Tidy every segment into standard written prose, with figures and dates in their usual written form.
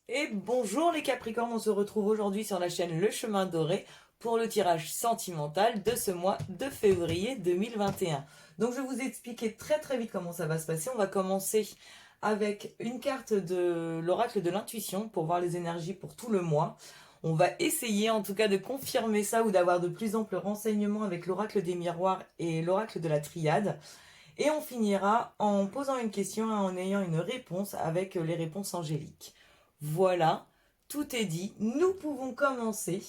Et bonjour les Capricornes, on se retrouve aujourd'hui sur la chaîne Le Chemin Doré pour le tirage sentimental de ce mois de février 2021. Donc je vais vous expliquer très vite comment ça va se passer. On va commencer avec une carte de l'oracle de l'intuition pour voir les énergies pour tout le mois. On va essayer en tout cas de confirmer ça ou d'avoir de plus amples renseignements avec l'oracle des miroirs et l'oracle de la triade. Et on finira en posant une question et en ayant une réponse avec les réponses angéliques. Voilà, tout est dit. Nous pouvons commencer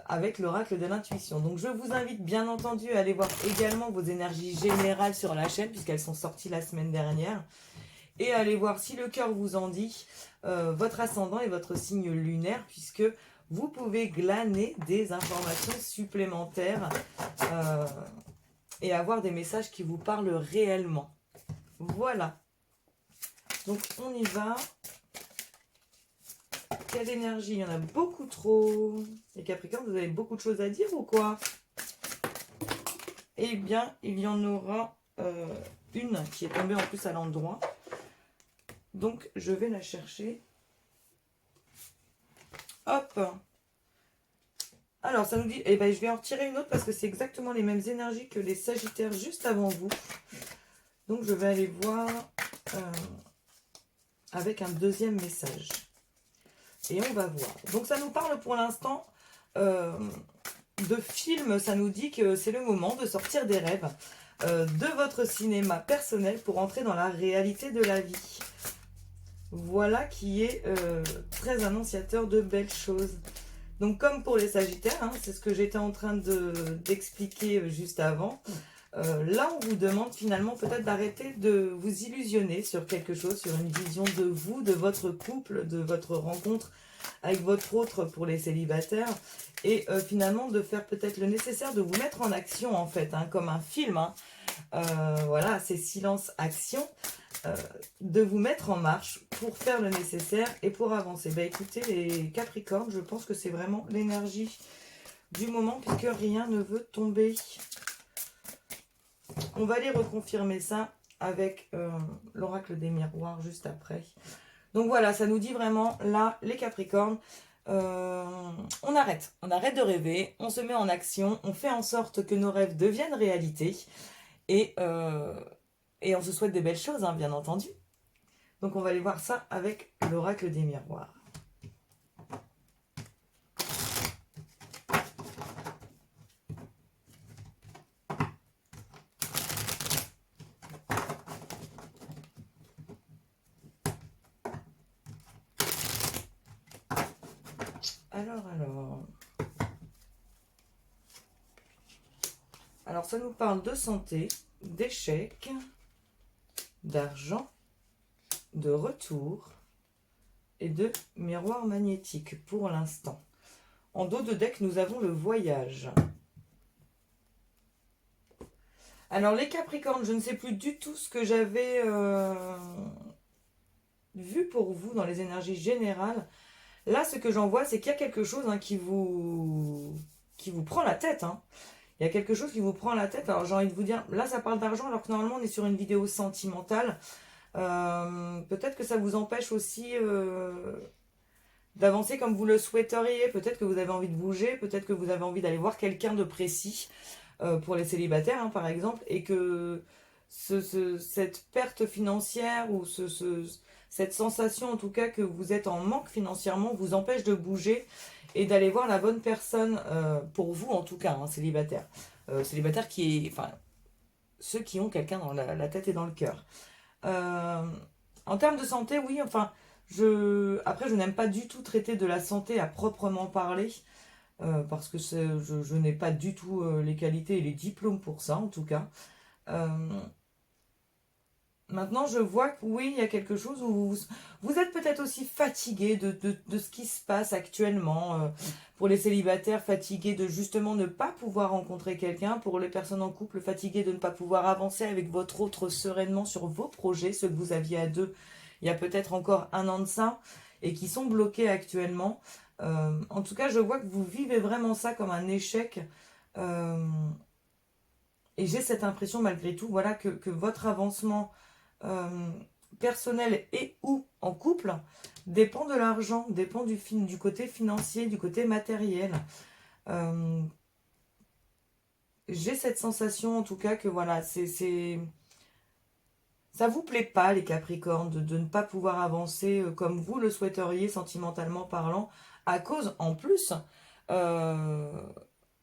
avec l'oracle de l'intuition. Donc je vous invite bien entendu à aller voir également vos énergies générales sur la chaîne puisqu'elles sont sorties la semaine dernière. Et aller voir si le cœur vous en dit votre ascendant et votre signe lunaire puisque vous pouvez glaner des informations supplémentaires et avoir des messages qui vous parlent réellement. Voilà. Donc on y va. Quelle énergie, il y en a beaucoup trop. Les Capricornes, vous avez beaucoup de choses à dire ou quoi? Eh bien, il y en aura une qui est tombée en plus à l'endroit. Donc, je vais la chercher. Hop. Alors, ça nous dit... Eh bien, je vais en retirer une autre parce que c'est exactement les mêmes énergies que les Sagittaires juste avant vous. Donc, je vais aller voir avec un deuxième message. Et on va voir. Donc ça nous parle pour l'instant de films. Ça nous dit que c'est le moment de sortir des rêves de votre cinéma personnel pour entrer dans la réalité de la vie. Voilà qui est très annonciateur de belles choses. Donc comme pour les Sagittaires, hein, c'est ce que j'étais en train d'expliquer juste avant. Là, on vous demande finalement peut-être d'arrêter de vous illusionner sur quelque chose, sur une vision de vous, de votre couple, de votre rencontre avec votre autre pour les célibataires et finalement de faire peut-être le nécessaire de vous mettre en action en fait, hein, comme un film. Hein. Voilà, c'est silence-action. De vous mettre en marche pour faire le nécessaire et pour avancer. Bah écoutez les Capricornes, je pense que c'est vraiment l'énergie du moment puisque rien ne veut tomber. On va aller reconfirmer ça avec l'oracle des miroirs juste après. Donc voilà, ça nous dit vraiment, là, les Capricornes, on arrête de rêver, on se met en action, on fait en sorte que nos rêves deviennent réalité et on se souhaite des belles choses, hein, bien entendu. Donc on va aller voir ça avec l'oracle des miroirs. Alors, ça nous parle de santé, d'échecs, d'argent, de retour et de miroir magnétique pour l'instant. En dos de deck, nous avons le voyage. Alors, les Capricornes, je ne sais plus du tout ce que j'avais vu pour vous dans les énergies générales. Là, ce que j'en vois, c'est qu'il y a quelque chose hein, qui vous prend la tête. Hein. Il y a quelque chose qui vous prend la tête. Alors, j'ai envie de vous dire, là, ça parle d'argent, alors que normalement, on est sur une vidéo sentimentale. Peut-être que ça vous empêche aussi d'avancer comme vous le souhaiteriez. Peut-être que vous avez envie de bouger. Peut-être que vous avez envie d'aller voir quelqu'un de précis pour les célibataires, hein, par exemple. Et que cette perte financière ou cette sensation, en tout cas, que vous êtes en manque financièrement, vous empêche de bouger et d'aller voir la bonne personne pour vous, en tout cas, hein, célibataire. Célibataire qui est... Enfin, ceux qui ont quelqu'un dans la tête et dans le cœur. En termes de santé, oui, enfin, après, je n'aime pas du tout traiter de la santé à proprement parler, parce que je n'ai pas du tout les qualités et les diplômes pour ça, en tout cas. Maintenant, je vois que oui, il y a quelque chose où vous êtes peut-être aussi fatigué de ce qui se passe actuellement. Pour les célibataires, fatigués de justement ne pas pouvoir rencontrer quelqu'un. Pour les personnes en couple, fatiguées de ne pas pouvoir avancer avec votre autre sereinement sur vos projets, ceux que vous aviez à deux il y a peut-être encore un an de ça, et qui sont bloqués actuellement. En tout cas, je vois que vous vivez vraiment ça comme un échec. Euh, et j'ai cette impression malgré tout, voilà, que votre avancement euh, personnel et ou en couple dépend de l'argent, dépend du côté financier, du côté matériel. Euh, j'ai cette sensation en tout cas que voilà, ça vous plaît pas les Capricornes de ne pas pouvoir avancer comme vous le souhaiteriez sentimentalement parlant, à cause en plus, euh,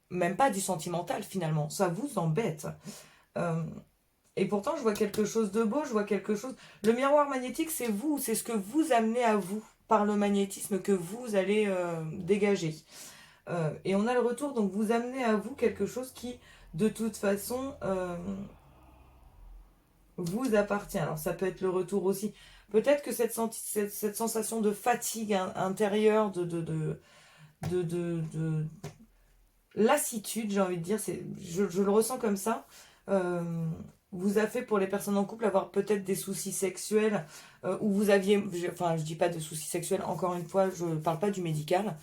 même pas du sentimental finalement, ça vous embête. Euh, et pourtant je vois quelque chose de beau, je vois quelque chose... Le miroir magnétique c'est vous, c'est ce que vous amenez à vous par le magnétisme que vous allez dégager. Et on a le retour, donc vous amenez à vous quelque chose qui de toute façon vous appartient. Alors ça peut être le retour aussi. Peut-être que cette sensation de fatigue intérieure, de lassitude, j'ai envie de dire, je le ressens comme ça, euh, vous a fait pour les personnes en couple avoir peut-être des soucis sexuels, où vous aviez, enfin je dis pas de soucis sexuels, encore une fois, je parle pas du médical,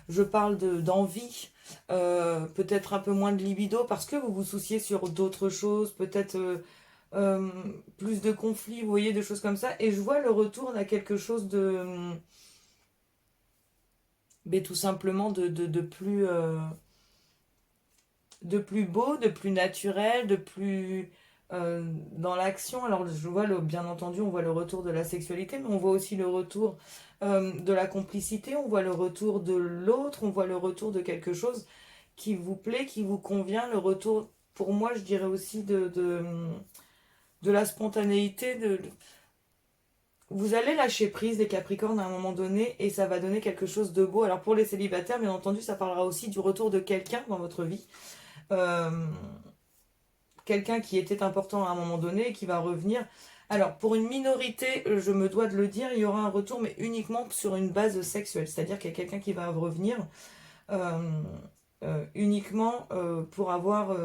je parle d'envie, peut-être un peu moins de libido parce que vous vous souciez sur d'autres choses, peut-être euh, plus de conflits, vous voyez, de choses comme ça. Et je vois le retour à quelque chose mais tout simplement de plus beau, de plus naturel, de plus dans l'action. Alors je vois bien entendu, on voit le retour de la sexualité, mais on voit aussi le retour de la complicité, on voit le retour de l'autre, on voit le retour de quelque chose qui vous plaît, qui vous convient, le retour, pour moi, je dirais aussi de la spontanéité, vous allez lâcher prise, les Capricornes, à un moment donné, et ça va donner quelque chose de beau. Alors pour les célibataires, bien entendu, ça parlera aussi du retour de quelqu'un dans votre vie. Euh, quelqu'un qui était important à un moment donné et qui va revenir. Alors pour une minorité, je me dois de le dire, il y aura un retour, mais uniquement sur une base sexuelle. C'est-à-dire qu'il y a quelqu'un qui va revenir euh, uniquement pour avoir...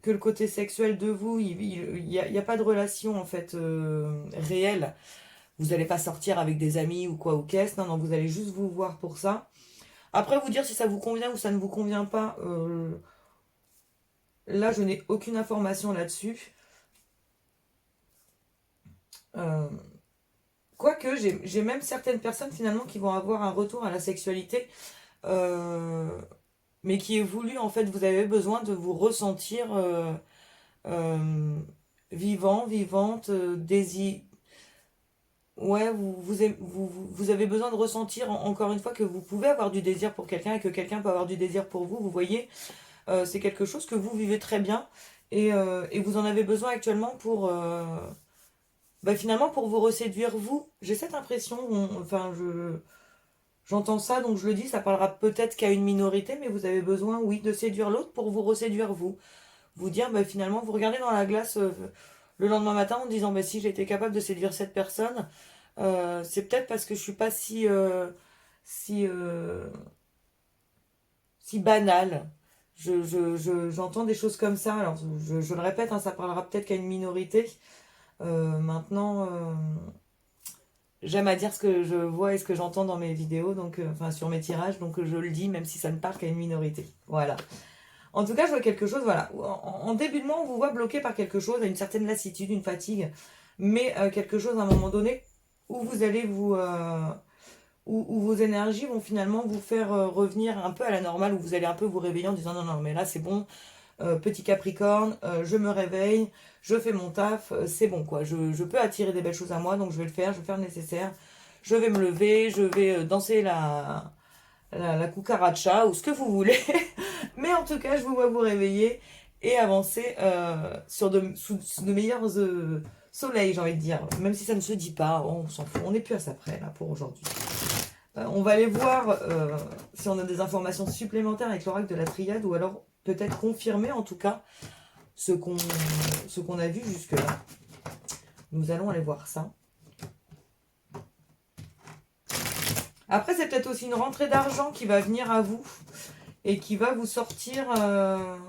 que le côté sexuel de vous, il y a pas de relation en fait réelle. Vous n'allez pas sortir avec des amis ou quoi ou qu'est-ce, non, non, vous allez juste vous voir pour ça. Après, vous dire si ça vous convient ou ça ne vous convient pas, là, je n'ai aucune information là-dessus. Euh, Quoique, j'ai même certaines personnes finalement qui vont avoir un retour à la sexualité, euh, mais qui est voulu, en fait, vous avez besoin de vous ressentir euh, vivant, vivante, désir. Ouais, vous avez besoin de ressentir encore une fois que vous pouvez avoir du désir pour quelqu'un et que quelqu'un peut avoir du désir pour vous. Vous voyez, c'est quelque chose que vous vivez très bien et vous en avez besoin actuellement pour bah, finalement pour vous reséduire vous. J'ai cette impression, enfin j'entends ça donc je le dis, ça parlera peut-être qu'à une minorité, mais vous avez besoin, oui, de séduire l'autre pour vous reséduire vous. Vous dire, bah, finalement, vous regardez dans la glace le lendemain matin en disant, bah, si j'ai été capable de séduire cette personne, c'est peut-être parce que je suis pas si, si banale. J'entends des choses comme ça. Alors, je le répète, hein, ça parlera peut-être qu'à une minorité. Maintenant, j'aime à dire ce que je vois et ce que j'entends dans mes vidéos, donc, enfin, sur mes tirages, donc je le dis, même si ça ne parle qu'à une minorité. Voilà. En tout cas, je vois quelque chose, voilà. En début de mois, on vous voit bloqué par quelque chose, une certaine lassitude, une fatigue, mais quelque chose à un moment donné où vous allez où vos énergies vont finalement vous faire revenir un peu à la normale, où vous allez un peu vous réveiller en disant non, non, mais là c'est bon, petit Capricorne, je me réveille, je fais mon taf, c'est bon quoi, je peux attirer des belles choses à moi, donc je vais le faire, je vais faire le nécessaire, je vais me lever, je vais danser la cucaracha ou ce que vous voulez. Mais en tout cas, je vous vois vous réveiller et avancer sous de meilleurs soleils, j'ai envie de dire. Même si ça ne se dit pas, on s'en fout. On n'est plus à ça près, là, pour aujourd'hui. On va aller voir si on a des informations supplémentaires avec l'oracle de la triade ou alors peut-être confirmer en tout cas ce qu'on a vu jusque-là. Nous allons aller voir ça. Après, c'est peut-être aussi une rentrée d'argent qui va venir à vous et qui va vous sortir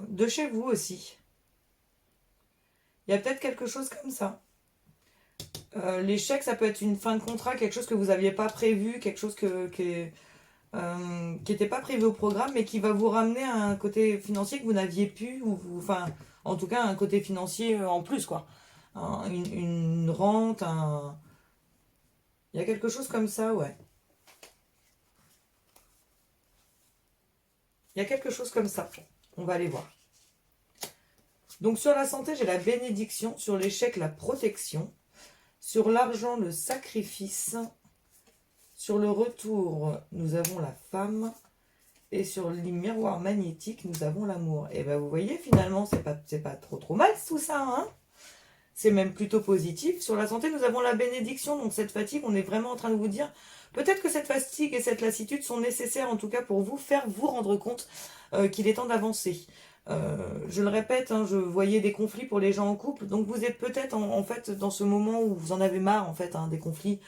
de chez vous aussi. Il y a peut-être quelque chose comme ça. L'échec, ça peut être une fin de contrat, quelque chose que vous n'aviez pas prévu, quelque chose qui n'était pas prévu au programme, mais qui va vous ramener à un côté financier que vous n'aviez pu, enfin, en tout cas, un côté financier en plus, quoi. Une rente, il y a quelque chose comme ça, ouais. Il y a quelque chose comme ça. On va aller voir. Donc sur la santé, j'ai la bénédiction. Sur l'échec, la protection. Sur l'argent, le sacrifice. Sur le retour, nous avons la femme. Et sur les miroirs magnétiques, nous avons l'amour. Et bien vous voyez, finalement, c'est pas trop mal tout ça, hein. C'est même plutôt positif. Sur la santé, nous avons la bénédiction. Donc cette fatigue, on est vraiment en train de vous dire, peut-être que cette fatigue et cette lassitude sont nécessaires, en tout cas pour vous faire vous rendre compte qu'il est temps d'avancer. Je le répète, hein, je voyais des conflits pour les gens en couple. Donc vous êtes peut-être en fait dans ce moment où vous en avez marre en fait hein, des conflits.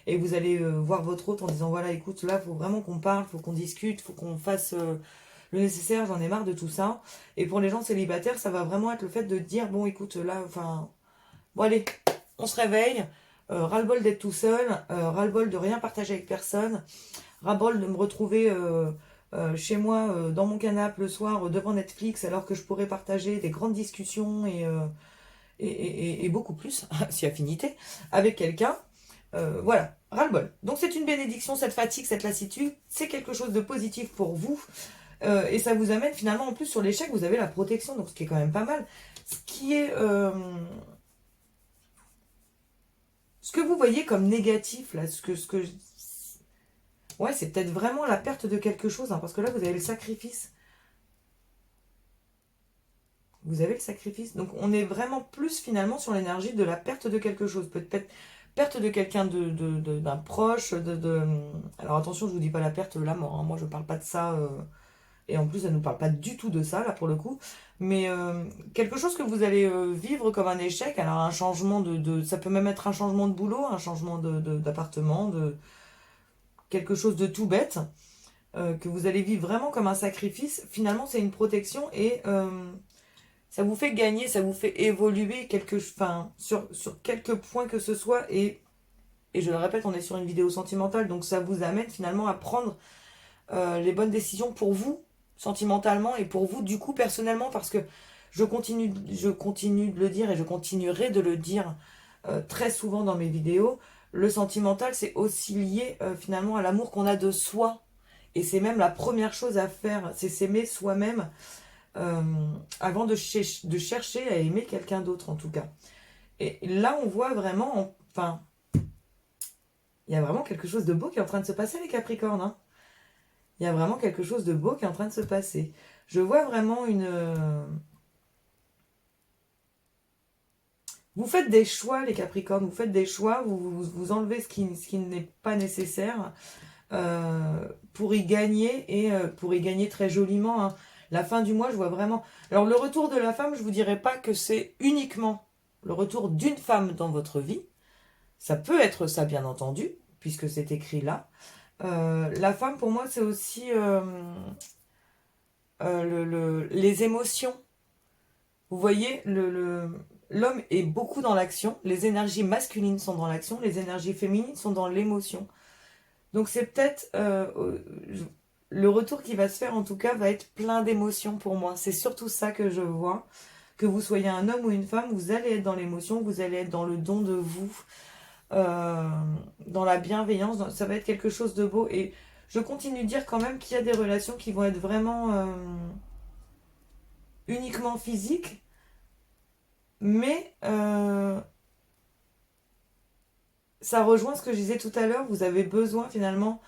Et vous allez voir votre hôte en disant, voilà, écoute, là, il faut vraiment qu'on parle, il faut qu'on discute, il faut qu'on fasse le nécessaire, j'en ai marre de tout ça. Et pour les gens célibataires, ça va vraiment être le fait de dire, bon, écoute, là, enfin, bon, allez, on se réveille, ras-le-bol d'être tout seul, ras-le-bol de rien partager avec personne, ras-le-bol de me retrouver chez moi, dans mon canapé le soir, devant Netflix, alors que je pourrais partager des grandes discussions et beaucoup plus, si affinité, avec quelqu'un. Voilà, ras-le-bol. Donc c'est une bénédiction, cette fatigue, cette lassitude, c'est quelque chose de positif pour vous. Et ça vous amène finalement, en plus sur l'échec, vous avez la protection, donc ce qui est quand même pas mal. Ce qui est... ce que vous voyez comme négatif, là, ouais, c'est peut-être vraiment la perte de quelque chose, hein, parce que là, vous avez le sacrifice. Vous avez le sacrifice. Donc on est vraiment plus finalement sur l'énergie de la perte de quelque chose. Peut-être perte de quelqu'un d'un proche. Alors attention, je vous dis pas la perte, la mort. Hein. Moi, je parle pas de ça. Et en plus, ça ne nous parle pas du tout de ça, là, pour le coup. Mais quelque chose que vous allez vivre comme un échec. Alors un changement ça peut même être un changement de boulot, un changement d'appartement, quelque chose de tout bête. Que vous allez vivre vraiment comme un sacrifice. Finalement, c'est une protection et... ça vous fait gagner, ça vous fait évoluer sur quelques points que ce soit. Et je le répète, on est sur une vidéo sentimentale, donc ça vous amène finalement à prendre les bonnes décisions pour vous, sentimentalement, et pour vous, du coup, personnellement, parce que je continue de le dire et je continuerai de le dire très souvent dans mes vidéos. Le sentimental, c'est aussi lié finalement à l'amour qu'on a de soi. Et c'est même la première chose à faire, c'est s'aimer soi-même. Avant de chercher à aimer quelqu'un d'autre en tout cas. Et là on voit vraiment, enfin, il y a vraiment quelque chose de beau qui est en train de se passer les Capricornes. Hein. Il y a vraiment quelque chose de beau qui est en train de se passer. Je vois vraiment une... Vous faites des choix les Capricornes, vous faites des choix, vous enlevez ce qui n'est pas nécessaire pour y gagner et pour y gagner très joliment. Hein. La fin du mois, je vois vraiment... Alors, le retour de la femme, je ne vous dirais pas que c'est uniquement le retour d'une femme dans votre vie. Ça peut être ça, bien entendu, puisque c'est écrit là. La femme, pour moi, c'est aussi les émotions. Vous voyez, l'homme est beaucoup dans l'action. Les énergies masculines sont dans l'action. Les énergies féminines sont dans l'émotion. Donc, c'est peut-être... le retour qui va se faire, en tout cas, va être plein d'émotions pour moi. C'est surtout ça que je vois. Que vous soyez un homme ou une femme, vous allez être dans l'émotion, vous allez être dans le don de vous, dans la bienveillance. Ça va être quelque chose de beau. Et je continue de dire quand même qu'il y a des relations qui vont être vraiment uniquement physiques. Mais ça rejoint ce que je disais tout à l'heure. Vous avez besoin finalement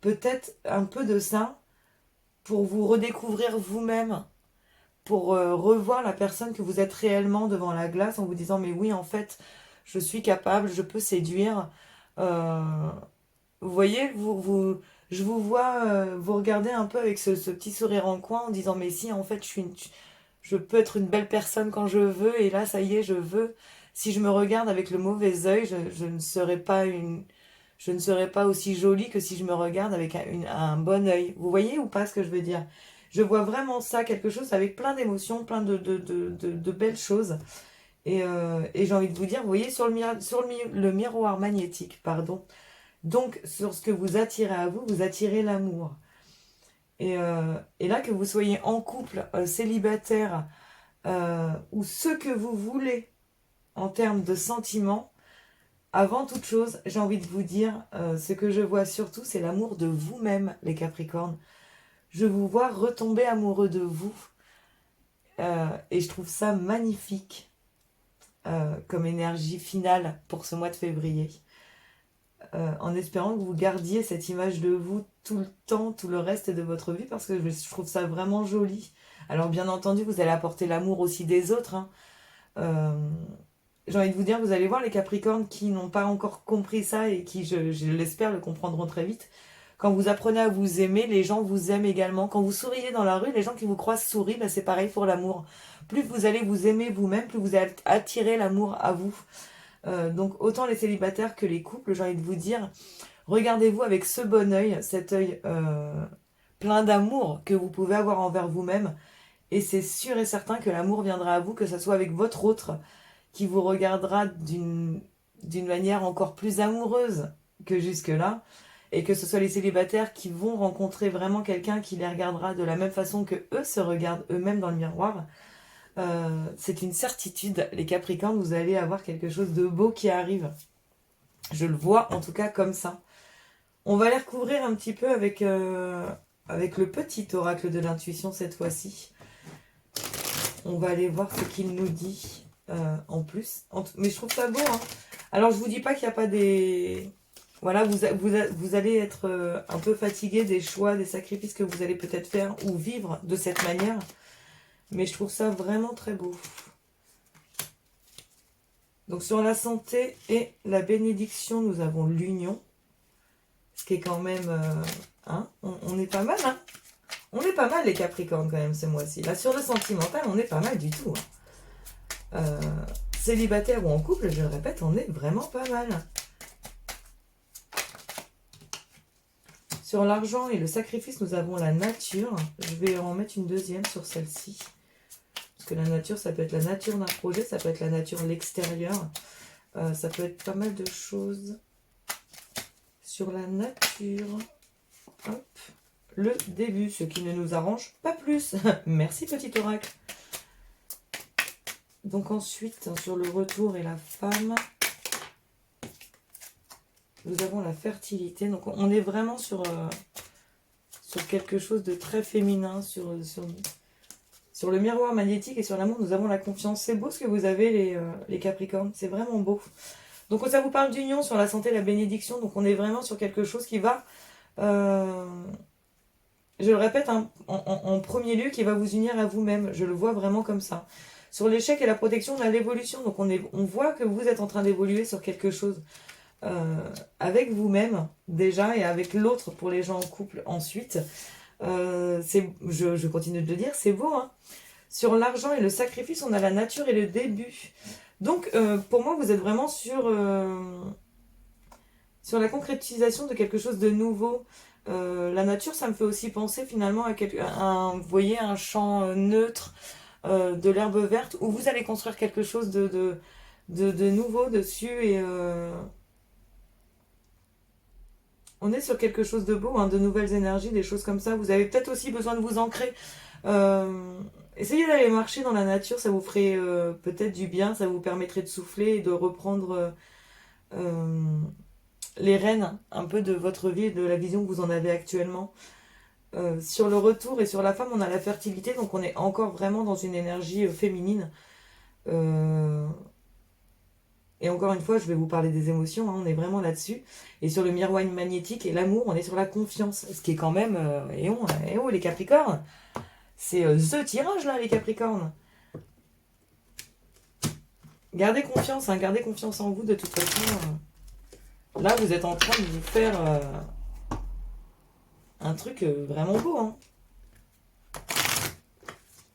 peut-être un peu de ça pour vous redécouvrir vous-même, pour revoir la personne que vous êtes réellement devant la glace en vous disant mais oui en fait je suis capable, je peux séduire. Vous voyez, je vous vois vous regarder un peu avec ce petit sourire en coin en disant mais si en fait je peux être une belle personne quand je veux et là ça y est je veux. Si je me regarde avec le mauvais œil, je ne serai pas je ne serai pas aussi jolie que si je me regarde avec un bon œil. Vous voyez ou pas ce que je veux dire? Je vois vraiment ça, quelque chose avec plein d'émotions, plein de belles choses. Et j'ai envie de vous dire, vous voyez, sur le miroir magnétique, pardon, Donc, sur ce que vous attirez à vous, vous attirez l'amour. Et là, que vous soyez en couple, célibataire, ou ce que vous voulez en termes de sentiments, avant toute chose, j'ai envie de vous dire, ce que je vois surtout, c'est l'amour de vous-même, les Capricornes. Je vous vois retomber amoureux de vous. Et je trouve ça magnifique comme énergie finale pour ce mois de février. En espérant que vous gardiez cette image de vous tout le temps, tout le reste de votre vie, parce que je trouve ça vraiment joli. Alors bien entendu, vous allez apporter l'amour aussi des autres. Hein. J'ai envie de vous dire, vous allez voir les Capricornes qui n'ont pas encore compris ça et qui, je l'espère, le comprendront très vite. Quand vous apprenez à vous aimer, les gens vous aiment également. Quand vous souriez dans la rue, les gens qui vous croisent sourient, ben c'est pareil pour l'amour. Plus vous allez vous aimer vous-même, plus vous allez attirer l'amour à vous. Donc autant les célibataires que les couples, j'ai envie de vous dire, regardez-vous avec ce bon œil, cet œil plein d'amour que vous pouvez avoir envers vous-même. Et c'est sûr et certain que l'amour viendra à vous, que ce soit avec votre autre, qui vous regardera d'une manière encore plus amoureuse que jusque-là. Et que ce soit les célibataires qui vont rencontrer vraiment quelqu'un qui les regardera de la même façon que eux se regardent eux-mêmes dans le miroir. C'est une certitude, les Capricornes, vous allez avoir quelque chose de beau qui arrive. Je le vois en tout cas comme ça. On va les recouvrir un petit peu avec le petit oracle de l'intuition cette fois-ci. On va aller voir ce qu'il nous dit en plus. Mais je trouve ça beau. Hein. Alors je vous dis pas qu'il n'y a pas des... Voilà, vous allez être un peu fatigué des choix, des sacrifices que vous allez peut-être faire ou vivre de cette manière. Mais je trouve ça vraiment très beau. Donc sur la santé et la bénédiction, nous avons l'union. Ce qui est quand même... hein, on est pas mal, hein. On est pas mal les Capricornes quand même ce mois-ci. Là sur le sentimental, on est pas mal du tout. Hein. Célibataire ou en couple, je le répète, on est vraiment pas mal. Sur l'argent et le sacrifice, nous avons la nature. Je vais en mettre une deuxième sur celle-ci. Parce que la nature, ça peut être la nature d'un projet, ça peut être la nature de l'extérieur. Ça peut être pas mal de choses. Sur la nature, hop, le début, ce qui ne nous arrange pas plus. Merci petit oracle. Donc ensuite, sur le retour et la femme... Nous avons la fertilité. Donc, on est vraiment sur quelque chose de très féminin, sur le miroir magnétique et sur l'amour. Nous avons la confiance. C'est beau ce que vous avez, les Capricornes. C'est vraiment beau. Donc, ça vous parle d'union sur la santé, la bénédiction. Donc, on est vraiment sur quelque chose qui va, je le répète, hein, en premier lieu, qui va vous unir à vous-même. Je le vois vraiment comme ça. Sur l'échec et la protection, on a l'évolution. Donc, on voit que vous êtes en train d'évoluer sur quelque chose. Avec vous-même déjà et avec l'autre pour les gens en couple ensuite. Je continue de le dire, c'est beau. Hein. Sur l'argent et le sacrifice, on a la nature et le début. Donc pour moi, vous êtes vraiment sur la concrétisation de quelque chose de nouveau. La nature, ça me fait aussi penser finalement à vous voyez, un champ neutre, de l'herbe verte, où vous allez construire quelque chose de nouveau dessus et... on est sur quelque chose de beau, hein, de nouvelles énergies, des choses comme ça. Vous avez peut-être aussi besoin de vous ancrer. Essayez d'aller marcher dans la nature, ça vous ferait peut-être du bien, ça vous permettrait de souffler et de reprendre les rênes un peu de votre vie et de la vision que vous en avez actuellement. Sur le retour et sur la femme, on a la fertilité, donc on est encore vraiment dans une énergie féminine. Et encore une fois, je vais vous parler des émotions, hein, on est vraiment là-dessus. Et sur le miroir magnétique et l'amour, on est sur la confiance. Ce qui est quand même... les Capricornes. C'est the tirage, là, les Capricornes. Gardez confiance, hein, gardez confiance en vous, de toute façon. Là, vous êtes en train de vous faire un truc vraiment beau. Hein.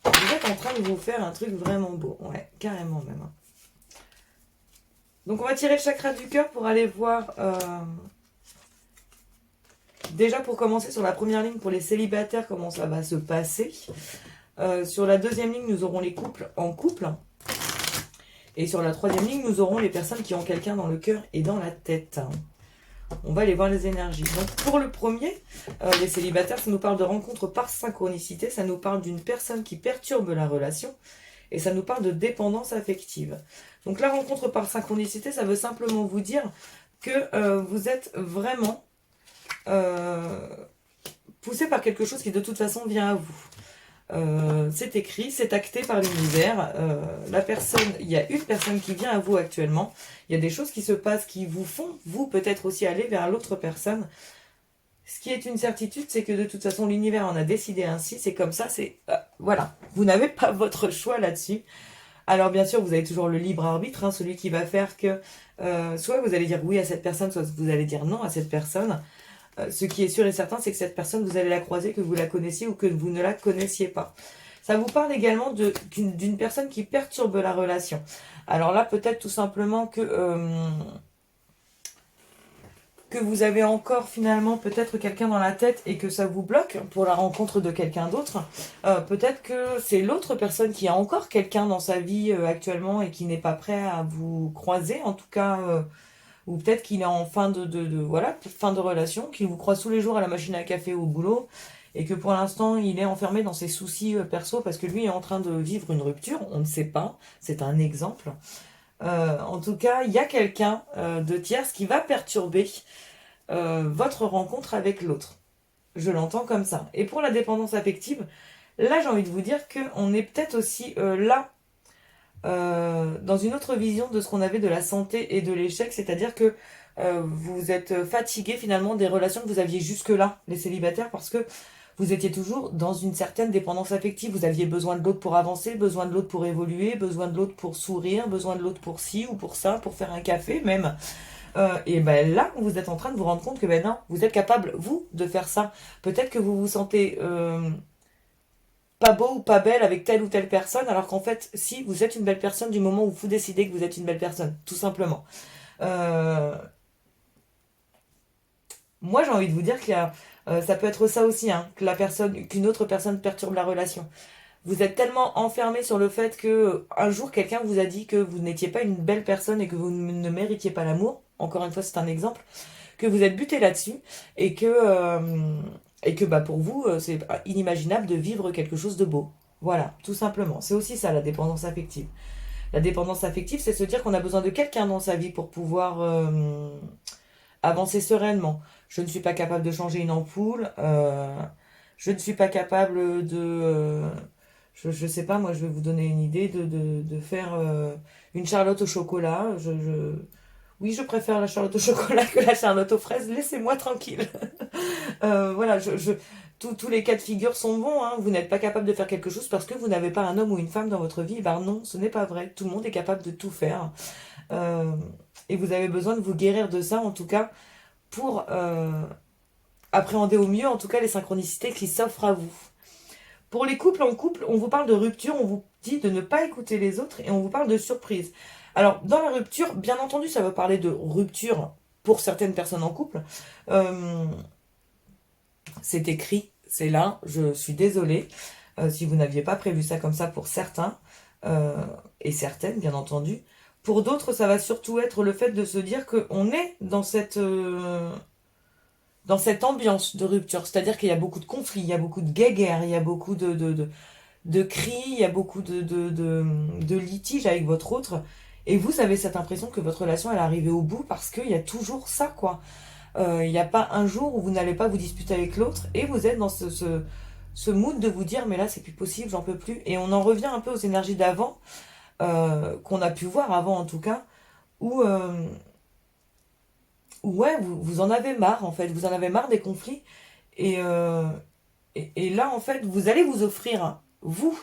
Vous êtes en train de vous faire un truc vraiment beau. Ouais, carrément même. Hein. Donc on va tirer le chakra du cœur pour aller voir, déjà pour commencer sur la première ligne pour les célibataires, comment ça va se passer. Sur la deuxième ligne, nous aurons les couples en couple. Et sur la troisième ligne, nous aurons les personnes qui ont quelqu'un dans le cœur et dans la tête. On va aller voir les énergies. Donc pour le premier, les célibataires, ça nous parle de rencontre par synchronicité, ça nous parle d'une personne qui perturbe la relation et ça nous parle de dépendance affective. Donc la rencontre par synchronicité, ça veut simplement vous dire que vous êtes vraiment poussé par quelque chose qui de toute façon vient à vous. C'est écrit, c'est acté par l'univers. Il y a une personne qui vient à vous actuellement. Il y a des choses qui se passent qui vous font, vous, peut-être aussi aller vers l'autre personne. Ce qui est une certitude, c'est que de toute façon, l'univers en a décidé ainsi. C'est comme ça, voilà. Vous n'avez pas votre choix là-dessus. Alors bien sûr, vous avez toujours le libre arbitre, hein, celui qui va faire que soit vous allez dire oui à cette personne, soit vous allez dire non à cette personne. Ce qui est sûr et certain, c'est que cette personne, vous allez la croiser, que vous la connaissiez ou que vous ne la connaissiez pas. Ça vous parle également d'une personne qui perturbe la relation. Alors là, peut-être tout simplement que vous avez encore finalement peut-être quelqu'un dans la tête et que ça vous bloque pour la rencontre de quelqu'un d'autre. Peut-être que c'est l'autre personne qui a encore quelqu'un dans sa vie actuellement et qui n'est pas prêt à vous croiser, en tout cas... ou peut-être qu'il est en fin voilà, fin de relation, qu'il vous croise tous les jours à la machine à café ou au boulot, et que pour l'instant, il est enfermé dans ses soucis perso parce que lui est en train de vivre une rupture. On ne sait pas, c'est un exemple. En tout cas, il y a quelqu'un de tierce qui va perturber votre rencontre avec l'autre. Je l'entends comme ça. Et pour la dépendance affective, là, j'ai envie de vous dire qu'on est peut-être aussi là dans une autre vision de ce qu'on avait de la santé et de l'échec, c'est-à-dire que vous êtes fatigué finalement des relations que vous aviez jusque-là, les célibataires, parce que vous étiez toujours dans une certaine dépendance affective. Vous aviez besoin de l'autre pour avancer, besoin de l'autre pour évoluer, besoin de l'autre pour sourire, besoin de l'autre pour ci ou pour ça, pour faire un café même. Et ben là, vous êtes en train de vous rendre compte que ben non, vous êtes capable, vous, de faire ça. Peut-être que vous vous sentez pas beau ou pas belle avec telle ou telle personne, alors qu'en fait, si, vous êtes une belle personne du moment où vous décidez que vous êtes une belle personne, tout simplement. Moi, j'ai envie de vous dire qu'il y a, ça peut être ça aussi, hein, qu'une autre personne perturbe la relation. Vous êtes tellement enfermé sur le fait que un jour quelqu'un vous a dit que vous n'étiez pas une belle personne et que vous ne méritiez pas l'amour. Encore une fois, c'est un exemple que vous êtes buté là-dessus et que bah pour vous c'est inimaginable de vivre quelque chose de beau. Voilà, tout simplement. C'est aussi ça la dépendance affective. La dépendance affective, c'est se dire qu'on a besoin de quelqu'un dans sa vie pour pouvoir avancer sereinement. Je ne suis pas capable de changer une ampoule. Je ne suis pas capable je sais pas, moi je vais vous donner une idée de faire une charlotte au chocolat. Oui, je préfère la charlotte au chocolat que la charlotte aux fraises. Laissez-moi tranquille. Voilà, tous les cas de figure sont bons. Hein. Vous n'êtes pas capable de faire quelque chose parce que vous n'avez pas un homme ou une femme dans votre vie. Ben non, ce n'est pas vrai. Tout le monde est capable de tout faire. Euh, et vous avez besoin de vous guérir de ça, en tout cas, pour appréhender au mieux, en tout cas, les synchronicités qui s'offrent à vous. Pour les couples en couple, on vous parle de rupture, on vous dit de ne pas écouter les autres et on vous parle de surprise. Alors, dans la rupture, bien entendu, ça va parler de rupture pour certaines personnes en couple. C'est écrit, c'est là, je suis désolée si vous n'aviez pas prévu ça comme ça pour certains et certaines, bien entendu. Pour d'autres, ça va surtout être le fait de se dire qu'on est dans cette ambiance de rupture. C'est-à-dire qu'il y a beaucoup de conflits, il y a beaucoup de guéguerres, il y a beaucoup de cris, il y a beaucoup de litiges avec votre autre. Et vous avez cette impression que votre relation elle est arrivée au bout parce qu'il y a toujours ça, quoi. Il n'y a pas un jour où vous n'allez pas vous disputer avec l'autre et vous êtes dans ce mood de vous dire mais là c'est plus possible, j'en peux plus. Et on en revient un peu aux énergies d'avant, qu'on a pu voir avant en tout cas, où ouais, vous en avez marre en fait, vous en avez marre des conflits. Et, et là en fait, vous allez vous offrir, vous,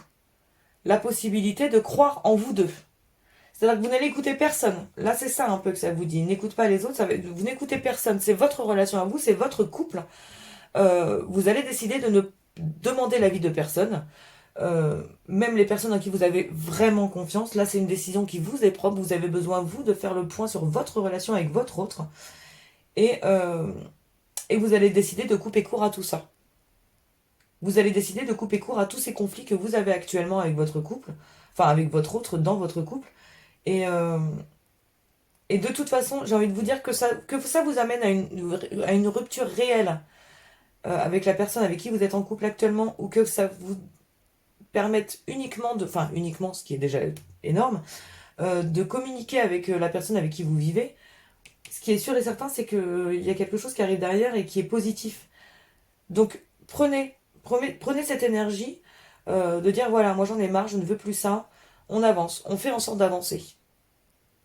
la possibilité de croire en vous deux. C'est-à-dire que vous n'allez écouter personne. Là, c'est ça un peu que ça vous dit. N'écoute pas les autres, vous n'écoutez personne. C'est votre relation à vous, c'est votre couple. Vous allez décider de ne demander l'avis de personne. Même les personnes en qui vous avez vraiment confiance. Là, c'est une décision qui vous est propre. Vous avez besoin, vous, de faire le point sur votre relation avec votre autre. Et, et vous allez décider de couper court à tout ça. Vous allez décider de couper court à tous ces conflits que vous avez actuellement avec votre couple. Enfin, avec votre autre dans votre couple. Et, Et de toute façon, j'ai envie de vous dire que ça vous amène à une rupture réelle avec la personne avec qui vous êtes en couple actuellement, ou que ça vous permette uniquement enfin uniquement, ce qui est déjà énorme, de communiquer avec la personne avec qui vous vivez. Ce qui est sûr et certain, c'est qu'il y a quelque chose qui arrive derrière et qui est positif. Donc prenez cette énergie de dire voilà, moi j'en ai marre, je ne veux plus ça, on avance, on fait en sorte d'avancer.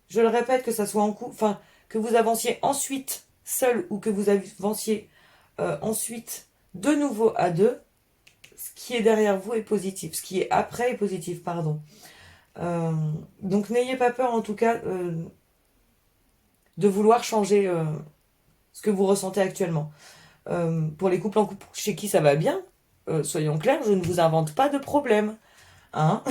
Je le répète, que ça soit en couple, enfin, que vous avanciez ensuite seul ou que vous avanciez ensuite de nouveau à deux, ce qui est derrière vous est positif, ce qui est après est positif, pardon. Donc n'ayez pas peur en tout cas de vouloir changer ce que vous ressentez actuellement. Pour les couples en couple chez qui ça va bien, soyons clairs, je ne vous invente pas de problème. Hein.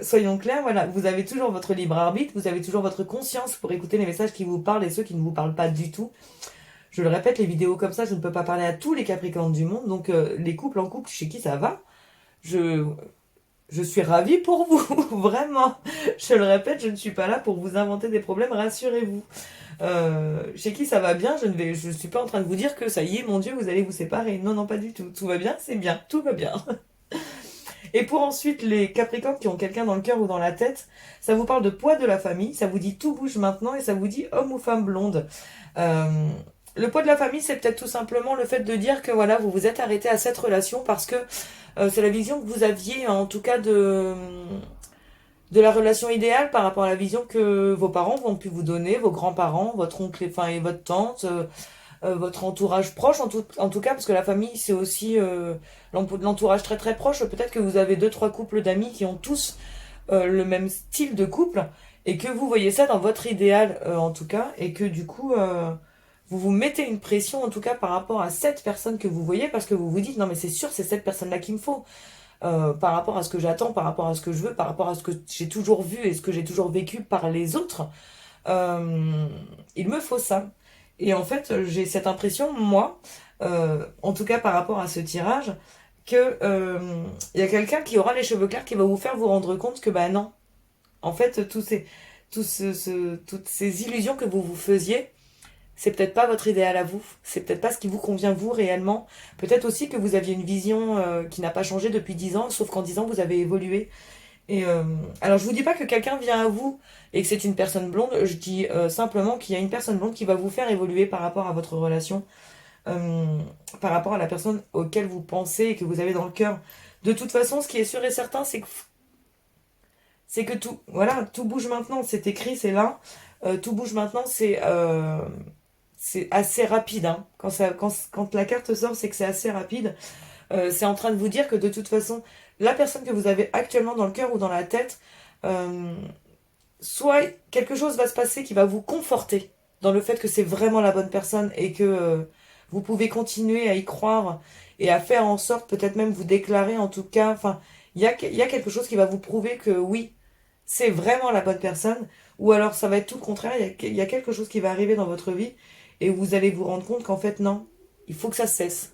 Soyons clairs, voilà, vous avez toujours votre libre arbitre, vous avez toujours votre conscience pour écouter les messages qui vous parlent et ceux qui ne vous parlent pas du tout. Je le répète, les vidéos comme ça, je ne peux pas parler à tous les Capricornes du monde, donc les couples en couple chez qui ça va, je suis ravie pour vous, vraiment. Je le répète, je ne suis pas là pour vous inventer des problèmes, rassurez-vous. Chez qui ça va bien, je suis pas en train de vous dire que ça y est, mon Dieu, vous allez vous séparer. Non, non, pas du tout. Tout va bien, c'est bien, tout va bien. Et pour ensuite, les Capricornes qui ont quelqu'un dans le cœur ou dans la tête, ça vous parle de poids de la famille, ça vous dit tout bouge maintenant et ça vous dit homme ou femme blonde. Le poids de la famille, c'est peut-être tout simplement le fait de dire que voilà, vous vous êtes arrêté à cette relation parce que c'est la vision que vous aviez, en tout cas, de la relation idéale par rapport à la vision que vos parents vont pu vous donner, vos grands-parents, votre oncle enfin, et votre tante, votre entourage proche, en tout cas, parce que la famille, c'est aussi l'entourage très très proche. Peut-être que vous avez 2-3 couples d'amis qui ont tous le même style de couple, et que vous voyez ça dans votre idéal, en tout cas, et que du coup, vous vous mettez une pression, en tout cas, par rapport à cette personne que vous voyez, parce que vous vous dites, non mais c'est sûr, c'est cette personne-là qu'il me faut. Par rapport à ce que j'attends, par rapport à ce que je veux, par rapport à ce que j'ai toujours vu et ce que j'ai toujours vécu par les autres, il me faut ça. Et en fait, j'ai cette impression, moi, en tout cas par rapport à ce tirage, que y a quelqu'un qui aura les cheveux clairs qui va vous faire vous rendre compte que bah non, en fait, toutes ces illusions que vous vous faisiez, c'est peut-être pas votre idéal à vous, c'est peut-être pas ce qui vous convient vous réellement. Peut-être aussi que vous aviez une vision qui n'a pas changé depuis 10 ans, sauf qu'en 10 ans vous avez évolué. Et alors je vous dis pas que quelqu'un vient à vous et que c'est une personne blonde, je dis simplement qu'il y a une personne blonde qui va vous faire évoluer par rapport à votre relation, par rapport à la personne auquel vous pensez et que vous avez dans le cœur. De toute façon, ce qui est sûr et certain, c'est que tout, voilà, tout bouge maintenant, c'est écrit, c'est là. Tout bouge maintenant, c'est assez rapide. Hein. Quand la carte sort, c'est que c'est assez rapide. C'est en train de vous dire que de toute façon, la personne que vous avez actuellement dans le cœur ou dans la tête, soit quelque chose va se passer qui va vous conforter dans le fait que c'est vraiment la bonne personne et que vous pouvez continuer à y croire et à faire en sorte, peut-être même vous déclarer en tout cas, enfin, il y a quelque chose qui va vous prouver que oui, c'est vraiment la bonne personne, ou alors ça va être tout le contraire, il y a quelque chose qui va arriver dans votre vie et vous allez vous rendre compte qu'en fait non, il faut que ça cesse.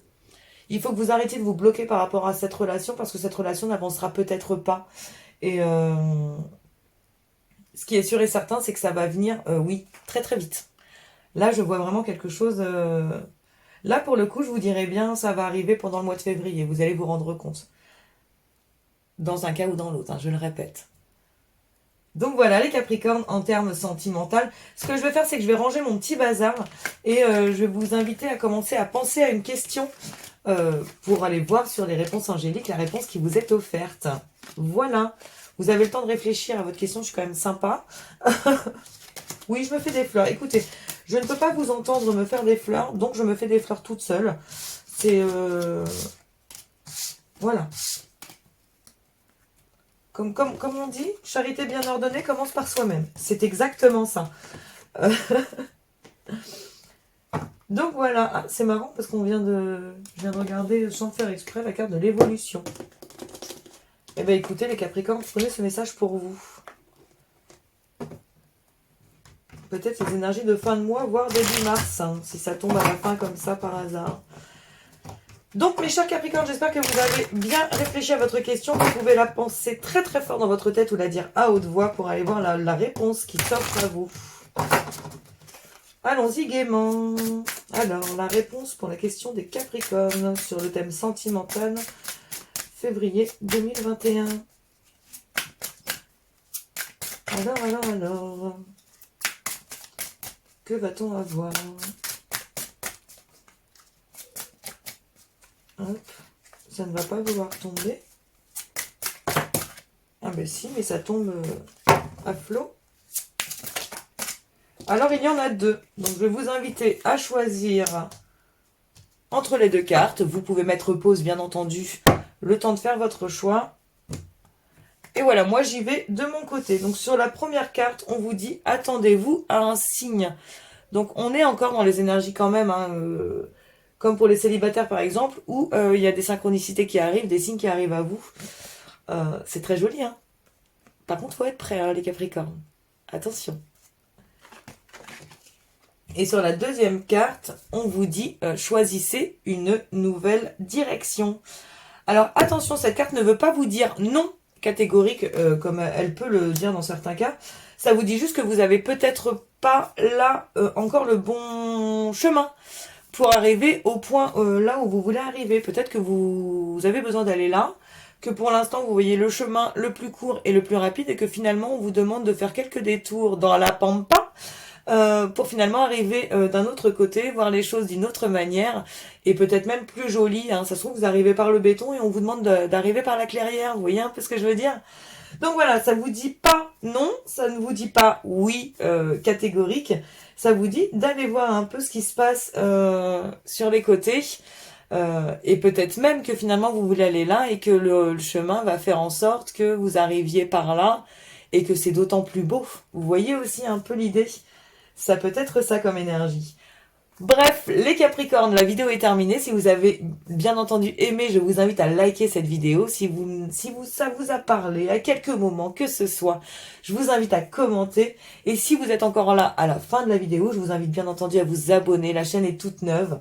Il faut que vous arrêtiez de vous bloquer par rapport à cette relation parce que cette relation n'avancera peut-être pas. Et ce qui est sûr et certain, c'est que ça va venir, oui, très très vite. Là, je vois vraiment quelque chose. Là, pour le coup, je vous dirais bien, ça va arriver pendant le mois de février. Vous allez vous rendre compte. Dans un cas ou dans l'autre, hein, je le répète. Donc voilà les Capricornes en termes sentimentaux. Ce que je vais faire, c'est que je vais ranger mon petit bazar et je vais vous inviter à commencer à penser à une question pour aller voir sur les réponses angéliques la réponse qui vous est offerte. Voilà. Vous avez le temps de réfléchir à votre question, je suis quand même sympa. Oui, je me fais des fleurs. Écoutez, je ne peux pas vous entendre me faire des fleurs, donc je me fais des fleurs toute seule. C'est... Voilà. Comme on dit, charité bien ordonnée commence par soi-même. C'est exactement ça. Donc voilà. Ah, c'est marrant parce qu'on vient de... Je viens de regarder sans faire exprès la carte de l'évolution. Eh bien écoutez les Capricornes, prenez ce message pour vous. Peut-être ces énergies de fin de mois, voire début mars, hein, si ça tombe à la fin comme ça par hasard. Donc, mes chers Capricornes, j'espère que vous avez bien réfléchi à votre question. Vous pouvez la penser très très fort dans votre tête ou la dire à haute voix pour aller voir la réponse qui s'offre à vous. Allons-y gaiement. Alors, la réponse pour la question des Capricornes sur le thème sentimental, février 2021. Alors. Que va-t-on avoir? Hop, ça ne va pas vouloir tomber. Ah ben si, mais ça tombe à flot. Alors, il y en a deux. Donc, je vais vous inviter à choisir entre les deux cartes. Vous pouvez mettre pause, bien entendu, le temps de faire votre choix. Et voilà, moi, j'y vais de mon côté. Donc, sur la première carte, on vous dit, attendez-vous à un signe. Donc, on est encore dans les énergies quand même, hein, comme pour les célibataires, par exemple, où il y a des synchronicités qui arrivent, des signes qui arrivent à vous. C'est très joli, hein. Par contre, il faut être prêt, hein, les Capricornes. Attention. Et sur la deuxième carte, on vous dit choisissez une nouvelle direction. Alors attention, cette carte ne veut pas vous dire non catégorique, comme elle peut le dire dans certains cas. Ça vous dit juste que vous n'avez peut-être pas là encore le bon chemin pour arriver au point là où vous voulez arriver. Peut-être que vous avez besoin d'aller là, que pour l'instant vous voyez le chemin le plus court et le plus rapide et que finalement on vous demande de faire quelques détours dans la pampa pour finalement arriver d'un autre côté, voir les choses d'une autre manière et peut-être même plus jolie. Hein. Ça se trouve, vous arrivez par le béton et on vous demande d'arriver par la clairière. Vous voyez un peu ce que je veux dire? Donc voilà, ça vous dit pas non, ça ne vous dit pas oui catégorique. Ça vous dit d'aller voir un peu ce qui se passe sur les côtés. Et peut-être même que finalement vous voulez aller là et que le chemin va faire en sorte que vous arriviez par là et que c'est d'autant plus beau. Vous voyez aussi un peu l'idée? Ça peut être ça comme énergie. Bref, les Capricornes, la vidéo est terminée. Si vous avez bien entendu aimé, je vous invite à liker cette vidéo. Si ça vous a parlé à quelques moments que ce soit, je vous invite à commenter. Et si vous êtes encore là à la fin de la vidéo, je vous invite bien entendu à vous abonner. La chaîne est toute neuve.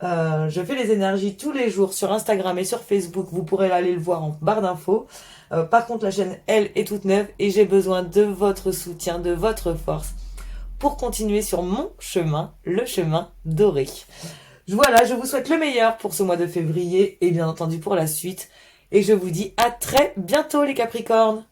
Je fais les énergies tous les jours sur Instagram et sur Facebook. Vous pourrez aller le voir en barre d'infos. Par contre, la chaîne, elle, est toute neuve et j'ai besoin de votre soutien, de votre force pour continuer sur mon chemin, le chemin doré. Voilà, je vous souhaite le meilleur pour ce mois de février et bien entendu pour la suite. Et je vous dis à très bientôt les Capricornes.